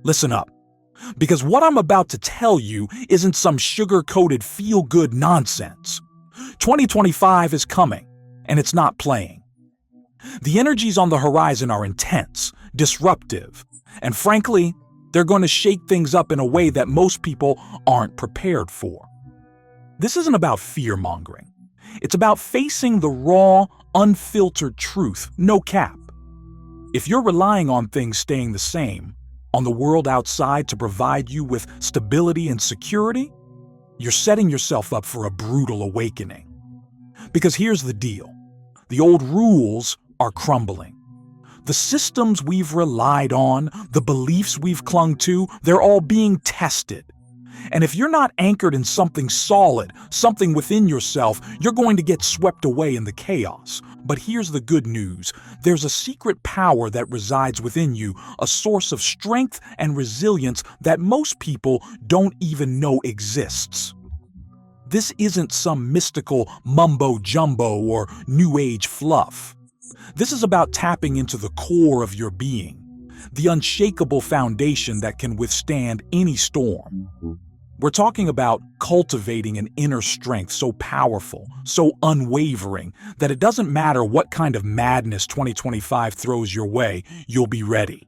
Listen up, because what I'm about to tell you isn't some sugar-coated feel-good nonsense. 2025 is coming, and it's not playing. The energies on the horizon are intense, disruptive, and frankly, they're going to shake things up in a way that most people aren't prepared for. This isn't about fear-mongering. It's about facing the raw, unfiltered truth, no cap. If you're relying on things staying the same, on the world outside to provide you with stability and security, you're setting yourself up for a brutal awakening. Because here's the deal. The old rules are crumbling. The systems we've relied on, the beliefs we've clung to, they're all being tested. And if you're not anchored in something solid, something within yourself, you're going to get swept away in the chaos. But here's the good news. There's a secret power that resides within you, a source of strength and resilience that most people don't even know exists. This isn't some mystical mumbo-jumbo or new age fluff. This is about tapping into the core of your being, the unshakable foundation that can withstand any storm. We're talking about cultivating an inner strength so powerful, so unwavering, that it doesn't matter what kind of madness 2025 throws your way, you'll be ready.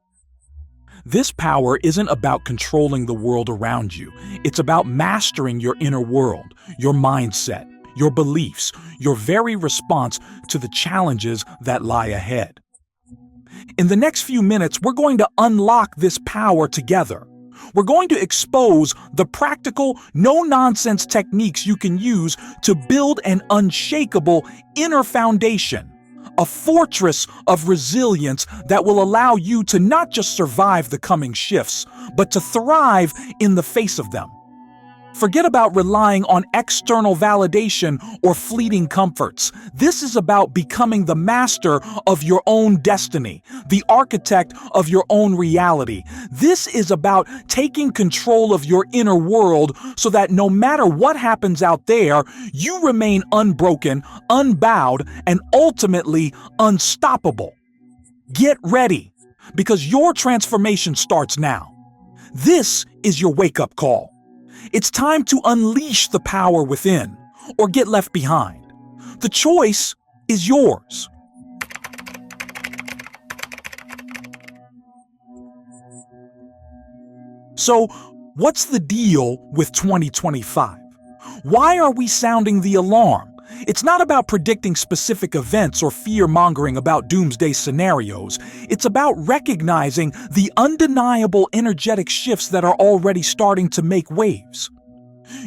This power isn't about controlling the world around you. It's about mastering your inner world, your mindset, your beliefs, your very response to the challenges that lie ahead. In the next few minutes, we're going to unlock this power together. We're going to expose the practical, no-nonsense techniques you can use to build an unshakable inner foundation, a fortress of resilience that will allow you to not just survive the coming shifts, but to thrive in the face of them. Forget about relying on external validation or fleeting comforts. This is about becoming the master of your own destiny, the architect of your own reality. This is about taking control of your inner world so that no matter what happens out there, you remain unbroken, unbowed, and ultimately unstoppable. Get ready, because your transformation starts now. This is your wake-up call. It's time to unleash the power within, or get left behind. The choice is yours. So, what's the deal with 2025? Why are we sounding the alarm? It's not about predicting specific events or fear-mongering about doomsday scenarios. It's about recognizing the undeniable energetic shifts that are already starting to make waves.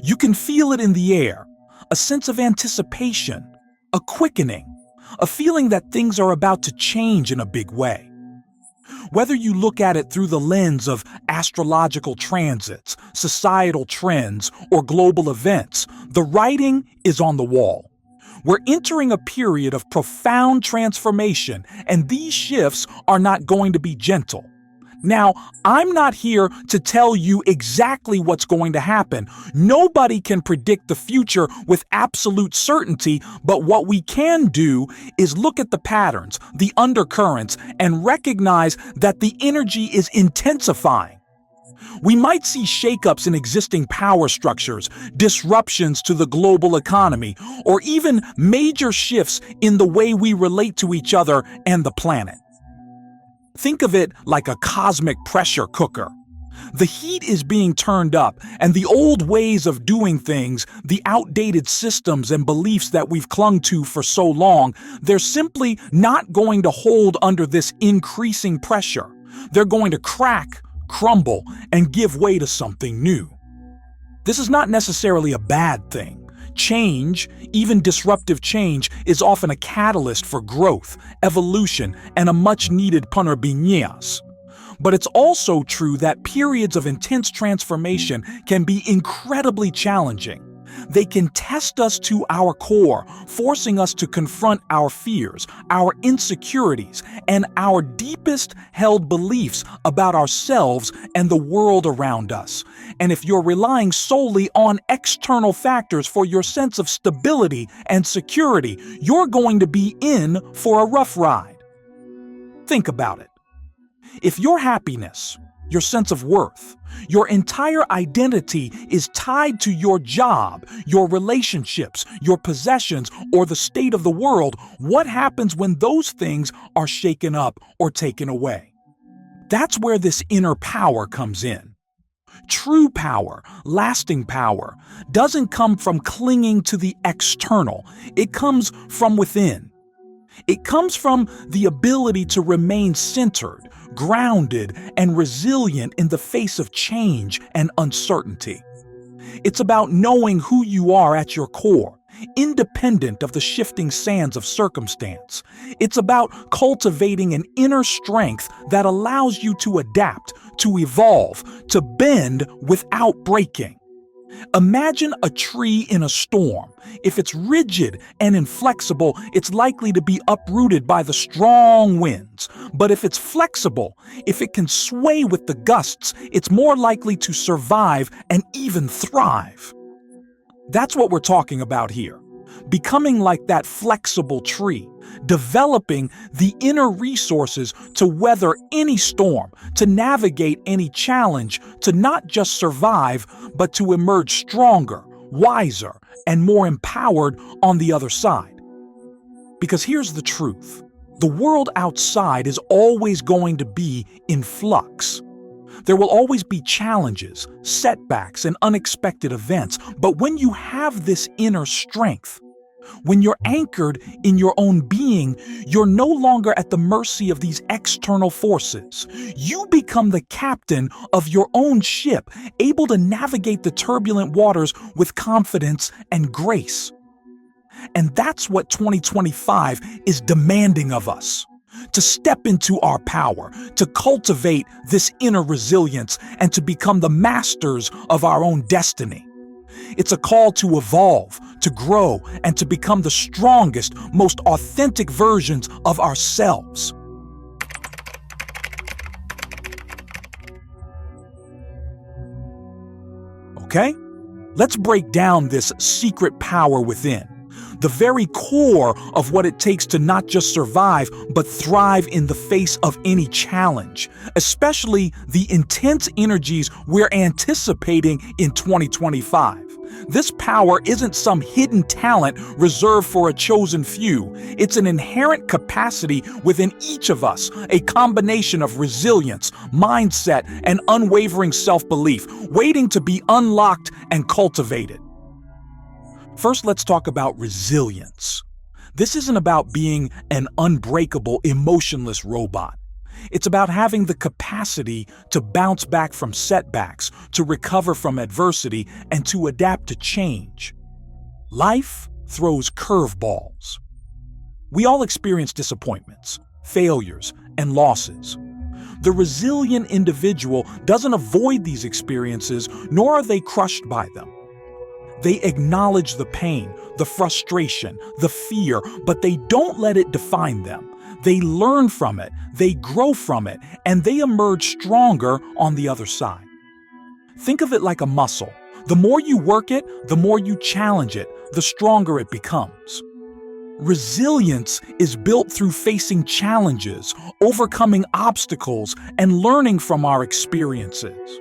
You can feel it in the air, a sense of anticipation, a quickening, a feeling that things are about to change in a big way. Whether you look at it through the lens of astrological transits, societal trends, or global events, the writing is on the wall. We're entering a period of profound transformation, and these shifts are not going to be gentle. Now, I'm not here to tell you exactly what's going to happen. Nobody can predict the future with absolute certainty, but what we can do is look at the patterns, the undercurrents, and recognize that the energy is intensifying. We might see shakeups in existing power structures, disruptions to the global economy, or even major shifts in the way we relate to each other and the planet. Think of it like a cosmic pressure cooker. The heat is being turned up, and the old ways of doing things, the outdated systems and beliefs that we've clung to for so long, they're simply not going to hold under this increasing pressure. They're going to crack, crumble, and give way to something new. This is not necessarily a bad thing. Change, even disruptive change, is often a catalyst for growth, evolution, and a much-needed penerbiñas. But it's also true that periods of intense transformation can be incredibly challenging. They can test us to our core, forcing us to confront our fears, our insecurities, and our deepest held beliefs about ourselves and the world around us. And if you're relying solely on external factors for your sense of stability and security, you're going to be in for a rough ride. Think about it. If your happiness, your sense of worth. Your entire identity is tied to your job, your relationships, your possessions, or the state of the world. What happens when those things are shaken up or taken away? That's where this inner power comes in. True power, lasting power, doesn't come from clinging to the external. It comes from within. It comes from the ability to remain centered, grounded, and resilient in the face of change and uncertainty. It's about knowing who you are at your core, independent of the shifting sands of circumstance. It's about cultivating an inner strength that allows you to adapt, to evolve, to bend without breaking. Imagine a tree in a storm. If it's rigid and inflexible, it's likely to be uprooted by the strong winds. But if it's flexible, if it can sway with the gusts, it's more likely to survive and even thrive. That's what we're talking about here. Becoming like that flexible tree, developing the inner resources to weather any storm, to navigate any challenge, to not just survive, but to emerge stronger, wiser, and more empowered on the other side. Because here's the truth. The world outside is always going to be in flux. There will always be challenges, setbacks, and unexpected events. But when you have this inner strength, when you're anchored in your own being, you're no longer at the mercy of these external forces. You become the captain of your own ship, able to navigate the turbulent waters with confidence and grace. And that's what 2025 is demanding of us. To step into our power, to cultivate this inner resilience, and to become the masters of our own destiny. It's a call to evolve, to grow, and to become the strongest, most authentic versions of ourselves. Okay? Let's break down this secret power within. The very core of what it takes to not just survive, but thrive in the face of any challenge, especially the intense energies we're anticipating in 2025. This power isn't some hidden talent reserved for a chosen few. It's an inherent capacity within each of us, a combination of resilience, mindset, and unwavering self-belief, waiting to be unlocked and cultivated. First, let's talk about resilience. This isn't about being an unbreakable, emotionless robot. It's about having the capacity to bounce back from setbacks, to recover from adversity, and to adapt to change. Life throws curveballs. We all experience disappointments, failures, and losses. The resilient individual doesn't avoid these experiences, nor are they crushed by them. They acknowledge the pain, the frustration, the fear, but they don't let it define them. They learn from it, they grow from it, and they emerge stronger on the other side. Think of it like a muscle. The more you work it, the more you challenge it, the stronger it becomes. Resilience is built through facing challenges, overcoming obstacles, and learning from our experiences.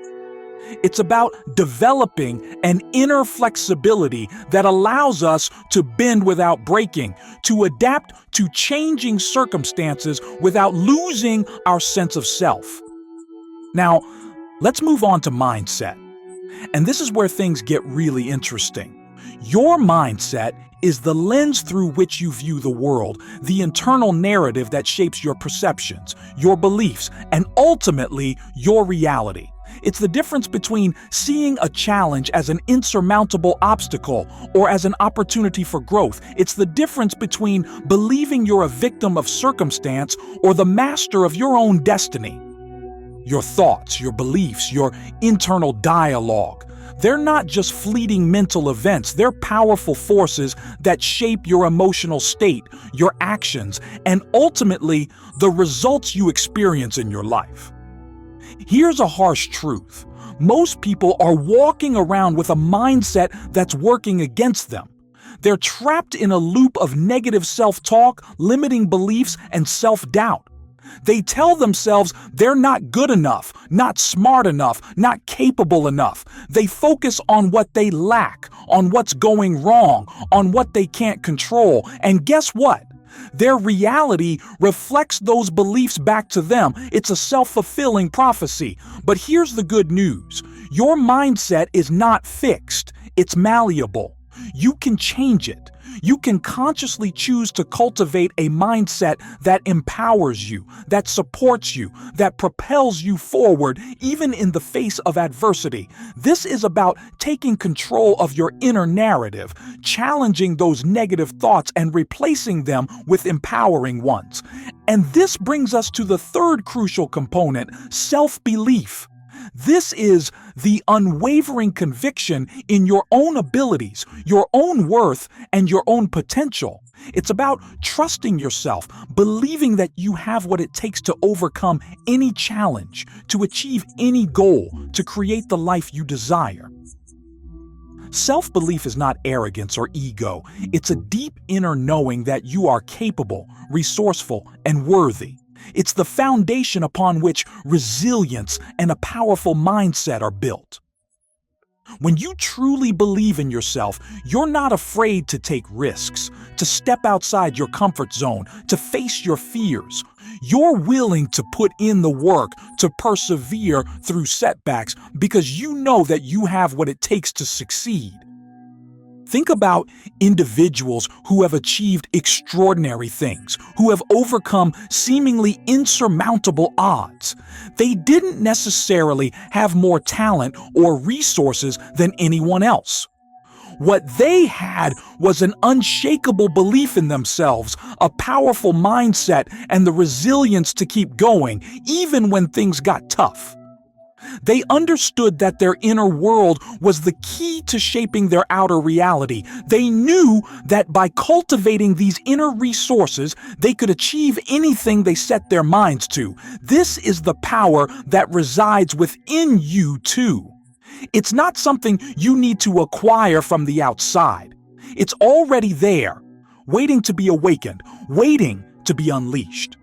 It's about developing an inner flexibility that allows us to bend without breaking, to adapt to changing circumstances without losing our sense of self. Now, let's move on to mindset. And this is where things get really interesting. Your mindset is the lens through which you view the world, the internal narrative that shapes your perceptions, your beliefs, and ultimately your reality. It's the difference between seeing a challenge as an insurmountable obstacle or as an opportunity for growth. It's the difference between believing you're a victim of circumstance or the master of your own destiny. Your thoughts, your beliefs, your internal dialogue. They're not just fleeting mental events, they're powerful forces that shape your emotional state, your actions, and ultimately the results you experience in your life. Here's a harsh truth. Most people are walking around with a mindset that's working against them. They're trapped in a loop of negative self-talk, limiting beliefs, and self-doubt. They tell themselves they're not good enough, not smart enough, not capable enough. They focus on what they lack, on what's going wrong, on what they can't control. And guess what? Their reality reflects those beliefs back to them. It's a self-fulfilling prophecy. But here's the good news. Your mindset is not fixed. It's malleable. You can change it. You can consciously choose to cultivate a mindset that empowers you, that supports you, that propels you forward, even in the face of adversity. This is about taking control of your inner narrative, challenging those negative thoughts and replacing them with empowering ones. And this brings us to the third crucial component, self-belief. This is the unwavering conviction in your own abilities, your own worth, and your own potential. It's about trusting yourself, believing that you have what it takes to overcome any challenge, to achieve any goal, to create the life you desire. Self-belief is not arrogance or ego. It's a deep inner knowing that you are capable, resourceful, and worthy. It's the foundation upon which resilience and a powerful mindset are built. When you truly believe in yourself, you're not afraid to take risks, to step outside your comfort zone, to face your fears. You're willing to put in the work, to persevere through setbacks, because you know that you have what it takes to succeed. Think about individuals who have achieved extraordinary things, who have overcome seemingly insurmountable odds. They didn't necessarily have more talent or resources than anyone else. What they had was an unshakable belief in themselves, a powerful mindset, and the resilience to keep going, even when things got tough. They understood that their inner world was the key to shaping their outer reality. They knew that by cultivating these inner resources, they could achieve anything they set their minds to. This is the power that resides within you too. It's not something you need to acquire from the outside. It's already there, waiting to be awakened, waiting to be unleashed.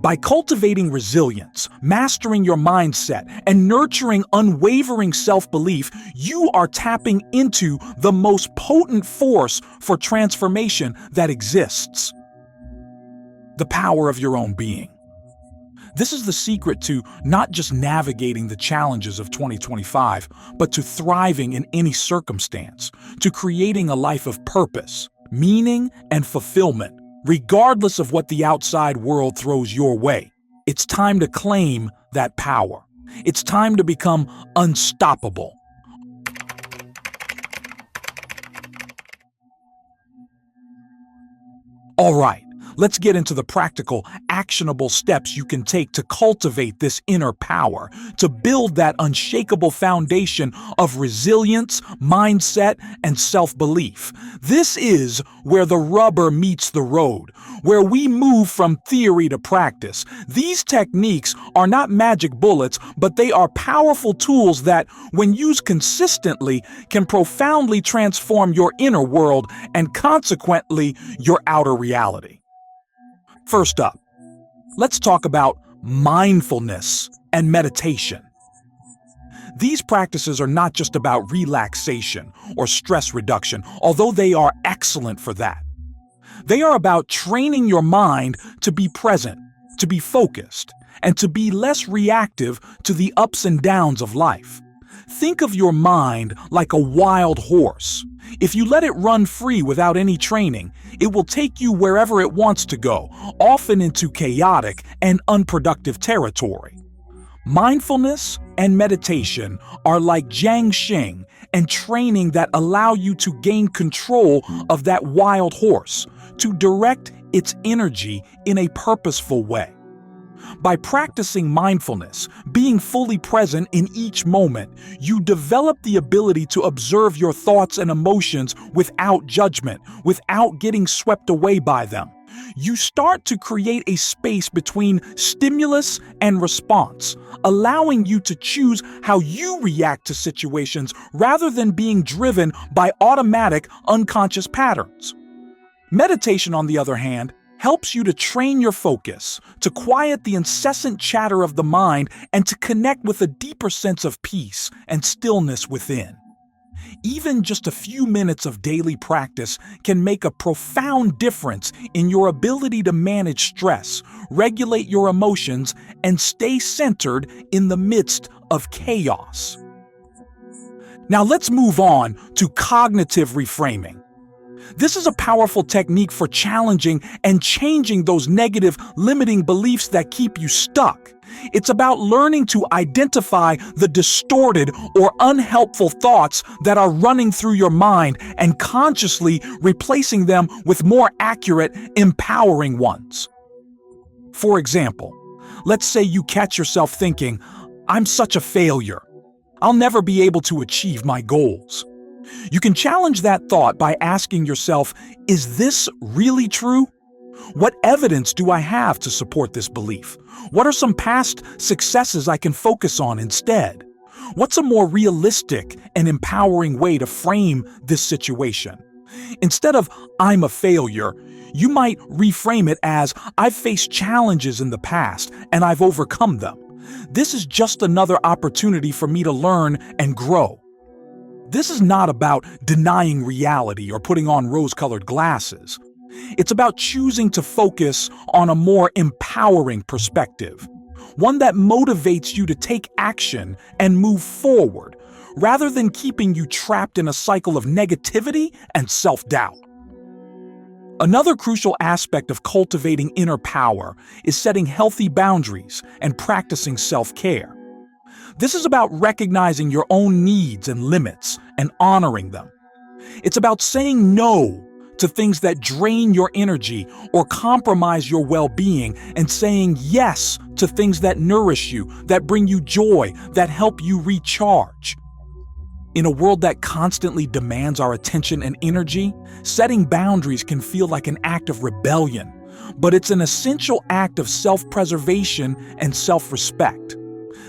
By cultivating resilience, mastering your mindset, and nurturing unwavering self-belief, you are tapping into the most potent force for transformation that exists. The power of your own being. This is the secret to not just navigating the challenges of 2025, but to thriving in any circumstance, to creating a life of purpose, meaning, and fulfillment. Regardless of what the outside world throws your way, it's time to claim that power. It's time to become unstoppable. All right, let's get into the practical, actionable steps you can take to cultivate this inner power, to build that unshakable foundation of resilience, mindset, and self-belief. This is where the rubber meets the road, where we move from theory to practice. These techniques are not magic bullets, but they are powerful tools that, when used consistently, can profoundly transform your inner world and consequently your outer reality. First up, let's talk about mindfulness and meditation. These practices are not just about relaxation or stress reduction, although they are excellent for that. They are about training your mind to be present, to be focused, and to be less reactive to the ups and downs of life. Think of your mind like a wild horse. If you let it run free without any training, it will take you wherever it wants to go, often into chaotic and unproductive territory. Mindfulness and meditation are like jiangxing and training that allow you to gain control of that wild horse, to direct its energy in a purposeful way. By practicing mindfulness, being fully present in each moment, you develop the ability to observe your thoughts and emotions without judgment, without getting swept away by them. You start to create a space between stimulus and response, allowing you to choose how you react to situations rather than being driven by automatic, unconscious patterns. Meditation, on the other hand, helps you to train your focus, to quiet the incessant chatter of the mind, and to connect with a deeper sense of peace and stillness within. Even just a few minutes of daily practice can make a profound difference in your ability to manage stress, regulate your emotions, and stay centered in the midst of chaos. Now let's move on to cognitive reframing. This is a powerful technique for challenging and changing those negative, limiting beliefs that keep you stuck. It's about learning to identify the distorted or unhelpful thoughts that are running through your mind and consciously replacing them with more accurate, empowering ones. For example, let's say you catch yourself thinking, "I'm such a failure. I'll never be able to achieve my goals." You can challenge that thought by asking yourself, is this really true? What evidence do I have to support this belief? What are some past successes I can focus on instead? What's a more realistic and empowering way to frame this situation? Instead of "I'm a failure," you might reframe it as "I've faced challenges in the past and I've overcome them. This is just another opportunity for me to learn and grow." This is not about denying reality or putting on rose-colored glasses. It's about choosing to focus on a more empowering perspective, one that motivates you to take action and move forward, rather than keeping you trapped in a cycle of negativity and self-doubt. Another crucial aspect of cultivating inner power is setting healthy boundaries and practicing self-care. This is about recognizing your own needs and limits and honoring them. It's about saying no to things that drain your energy or compromise your well-being, and saying yes to things that nourish you, that bring you joy, that help you recharge. In a world that constantly demands our attention and energy, setting boundaries can feel like an act of rebellion, but it's an essential act of self-preservation and self-respect.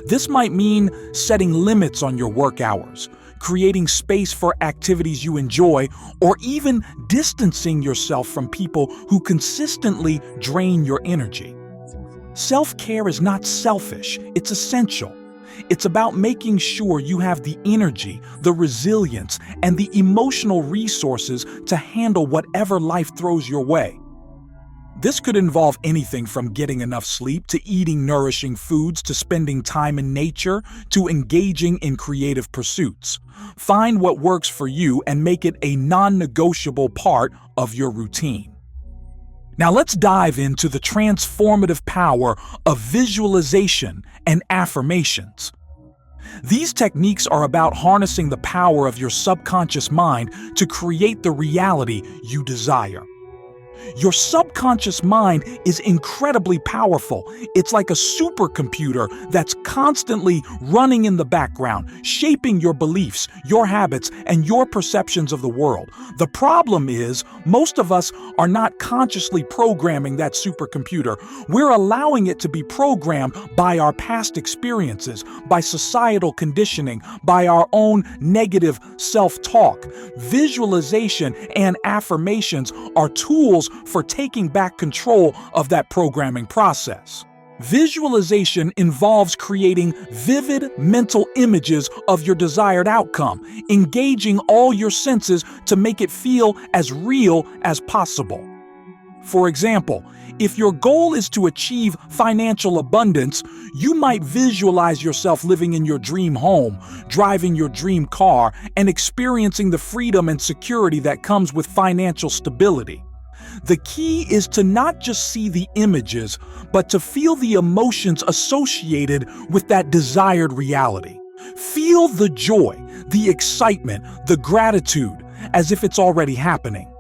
This might mean setting limits on your work hours, creating space for activities you enjoy, or even distancing yourself from people who consistently drain your energy. Self-care is not selfish, it's essential. It's about making sure you have the energy, the resilience, and the emotional resources to handle whatever life throws your way. This could involve anything from getting enough sleep to eating nourishing foods to spending time in nature to engaging in creative pursuits. Find what works for you and make it a non-negotiable part of your routine. Now let's dive into the transformative power of visualization and affirmations. These techniques are about harnessing the power of your subconscious mind to create the reality you desire. Your subconscious mind is incredibly powerful. It's like a supercomputer that's constantly running in the background, shaping your beliefs, your habits, and your perceptions of the world. The problem is, most of us are not consciously programming that supercomputer. We're allowing it to be programmed by our past experiences, by societal conditioning, by our own negative self-talk. Visualization and affirmations are tools for taking back control of that programming process. Visualization involves creating vivid mental images of your desired outcome, engaging all your senses to make it feel as real as possible. For example, if your goal is to achieve financial abundance, you might visualize yourself living in your dream home, driving your dream car, and experiencing the freedom and security that comes with financial stability. The key is to not just see the images, but to feel the emotions associated with that desired reality. Feel the joy, the excitement, the gratitude, as if it's already happening.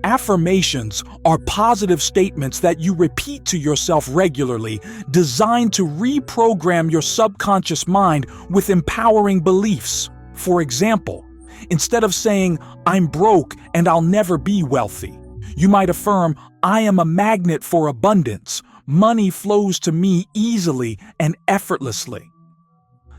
Affirmations are positive statements that you repeat to yourself regularly, designed to reprogram your subconscious mind with empowering beliefs. For example, instead of saying, "I'm broke and I'll never be wealthy," you might affirm, "I am a magnet for abundance. Money flows to me easily and effortlessly."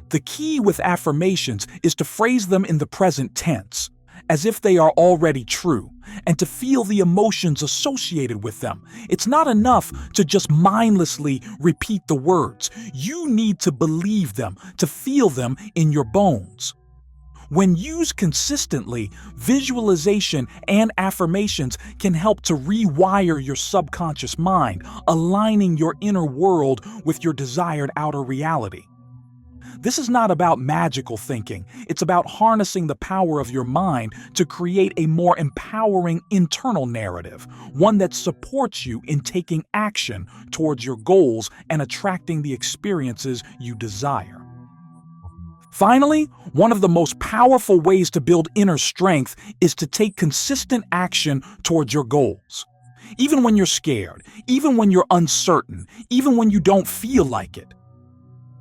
The key with affirmations is to phrase them in the present tense. as if they are already true, and to feel the emotions associated with them. It's not enough to just mindlessly repeat the words. You need to believe them, to feel them in your bones. When used consistently, visualization and affirmations can help to rewire your subconscious mind, aligning your inner world with your desired outer reality. This is not about magical thinking. It's about harnessing the power of your mind to create a more empowering internal narrative, one that supports you in taking action towards your goals and attracting the experiences you desire. Finally, one of the most powerful ways to build inner strength is to take consistent action towards your goals. Even when you're scared, even when you're uncertain, even when you don't feel like it.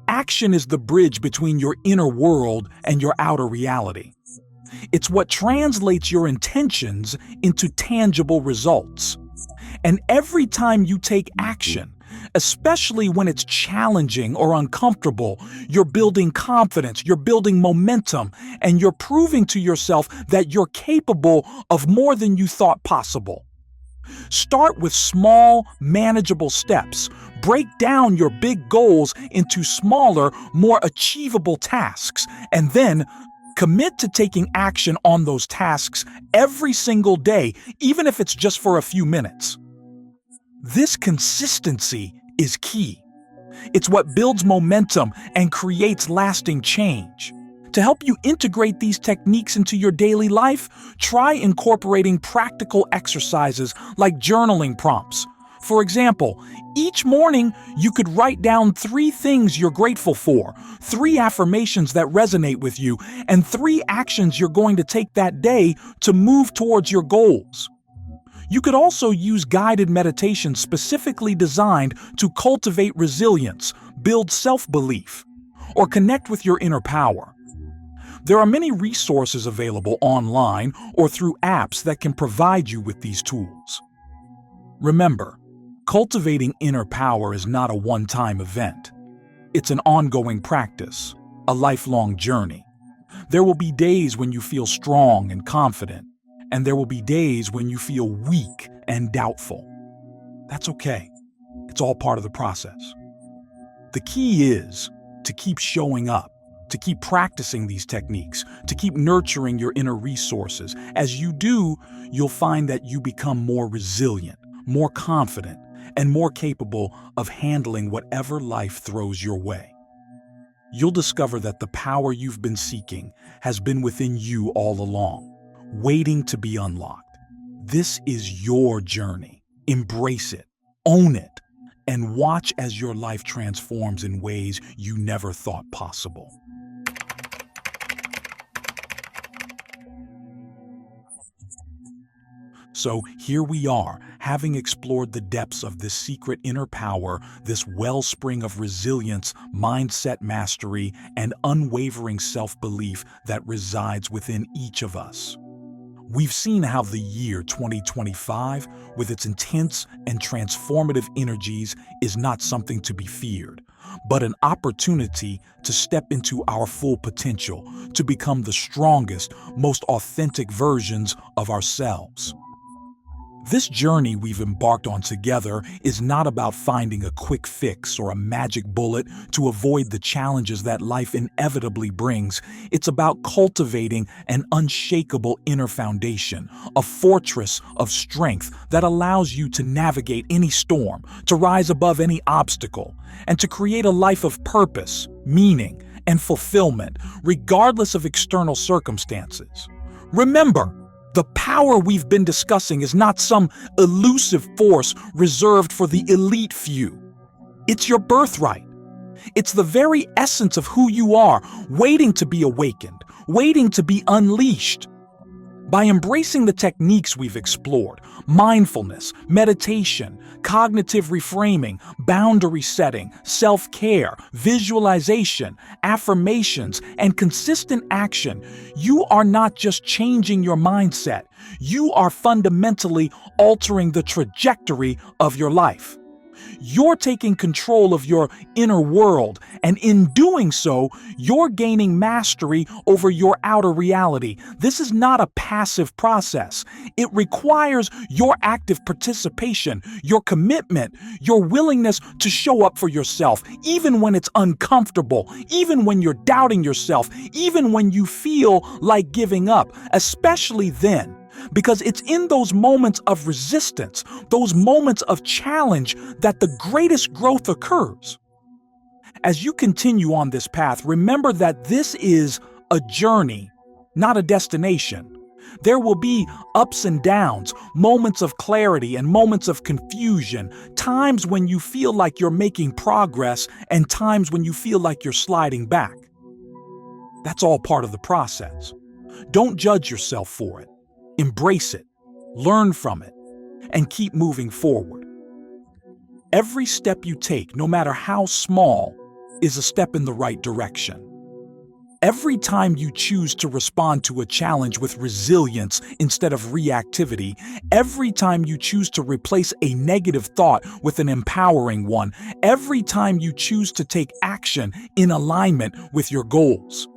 Action is the bridge between your inner world and your outer reality. It's what translates your intentions into tangible results. And every time you take action, especially when it's challenging or uncomfortable, you're building confidence, you're building momentum, and you're proving to yourself that you're capable of more than you thought possible. Start with small, manageable steps. Break down your big goals into smaller, more achievable tasks, and then commit to taking action on those tasks every single day, even if it's just for a few minutes. This consistency is key. It's what builds momentum and creates lasting change. To help you integrate these techniques into your daily life, try incorporating practical exercises like journaling prompts. For example, each morning you could write down 3 things you're grateful for, 3 affirmations that resonate with you, and 3 actions you're going to take that day to move towards your goals. You could also use guided meditations specifically designed to cultivate resilience, build self-belief, or connect with your inner power. There are many resources available online or through apps that can provide you with these tools. Remember, cultivating inner power is not a one-time event. It's an ongoing practice, a lifelong journey. There will be days when you feel strong and confident, and there will be days when you feel weak and doubtful. That's okay. It's all part of the process. The key is to keep showing up, to keep practicing these techniques, to keep nurturing your inner resources. As you do, you'll find that you become more resilient, more confident, and more capable of handling whatever life throws your way. You'll discover that the power you've been seeking has been within you all along, waiting to be unlocked. This is your journey. Embrace it, own it, and watch as your life transforms in ways you never thought possible. So here we are, having explored the depths of this secret inner power, this wellspring of resilience, mindset mastery, and unwavering self-belief that resides within each of us. We've seen how the year 2025, with its intense and transformative energies, is not something to be feared, but an opportunity to step into our full potential, to become the strongest, most authentic versions of ourselves. This journey we've embarked on together is not about finding a quick fix or a magic bullet to avoid the challenges that life inevitably brings. It's about cultivating an unshakable inner foundation, a fortress of strength that allows you to navigate any storm, to rise above any obstacle, and to create a life of purpose, meaning, and fulfillment, regardless of external circumstances. Remember, the power we've been discussing is not some elusive force reserved for the elite few. It's your birthright. It's the very essence of who you are, waiting to be awakened, waiting to be unleashed. By embracing the techniques we've explored, mindfulness, meditation, cognitive reframing, boundary setting, self-care, visualization, affirmations, and consistent action, you are not just changing your mindset, you are fundamentally altering the trajectory of your life. You're taking control of your inner world, and in doing so, you're gaining mastery over your outer reality. This is not a passive process. It requires your active participation, your commitment, your willingness to show up for yourself, even when it's uncomfortable, even when you're doubting yourself, even when you feel like giving up, especially then. Because it's in those moments of resistance, those moments of challenge, that the greatest growth occurs. As you continue on this path, remember that this is a journey, not a destination. There will be ups and downs, moments of clarity and moments of confusion, times when you feel like you're making progress and times when you feel like you're sliding back. That's all part of the process. Don't judge yourself for it. Embrace it, learn from it, and keep moving forward. Every step you take, no matter how small, is a step in the right direction. Every time you choose to respond to a challenge with resilience instead of reactivity, every time you choose to replace a negative thought with an empowering one, every time you choose to take action in alignment with your goals,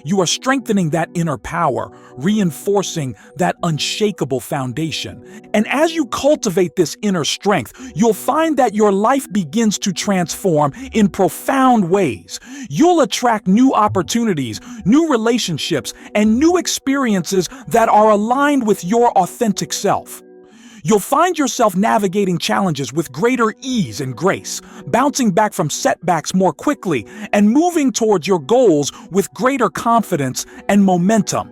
you are strengthening that inner power, reinforcing that unshakable foundation. And as you cultivate this inner strength, you'll find that your life begins to transform in profound ways. You'll attract new opportunities, new relationships, and new experiences that are aligned with your authentic self. You'll find yourself navigating challenges with greater ease and grace, bouncing back from setbacks more quickly, and moving towards your goals with greater confidence and momentum.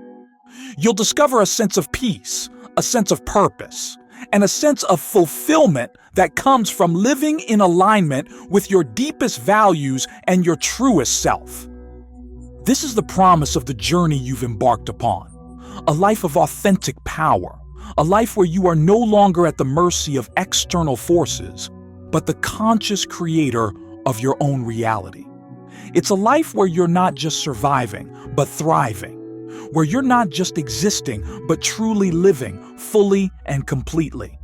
You'll discover a sense of peace, a sense of purpose, and a sense of fulfillment that comes from living in alignment with your deepest values and your truest self. This is the promise of the journey you've embarked upon, a life of authentic power. A life where you are no longer at the mercy of external forces, but the conscious creator of your own reality. It's a life where you're not just surviving, but thriving, where you're not just existing, but truly living fully and completely.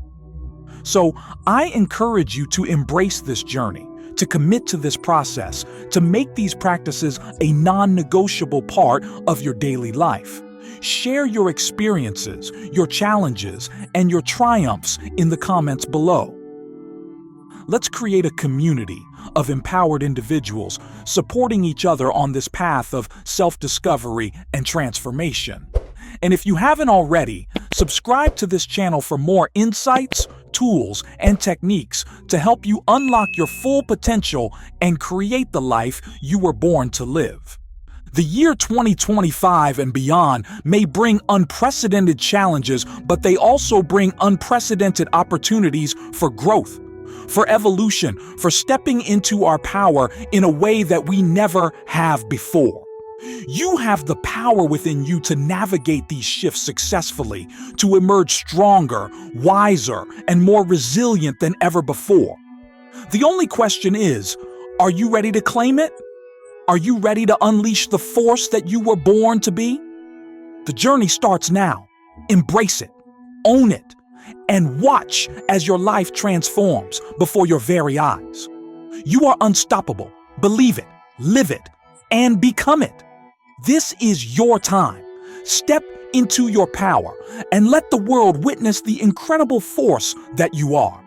So I encourage you to embrace this journey, to commit to this process, to make these practices a non-negotiable part of your daily life. Share your experiences, your challenges, and your triumphs in the comments below. Let's create a community of empowered individuals supporting each other on this path of self-discovery and transformation. And if you haven't already, subscribe to this channel for more insights, tools, and techniques to help you unlock your full potential and create the life you were born to live. The year 2025 and beyond may bring unprecedented challenges, but they also bring unprecedented opportunities for growth, for evolution, for stepping into our power in a way that we never have before. You have the power within you to navigate these shifts successfully, to emerge stronger, wiser, and more resilient than ever before. The only question is, are you ready to claim it? Are you ready to unleash the force that you were born to be? The journey starts now. Embrace it, own it, and watch as your life transforms before your very eyes. You are unstoppable. Believe it, live it, and become it. This is your time. Step into your power and let the world witness the incredible force that you are.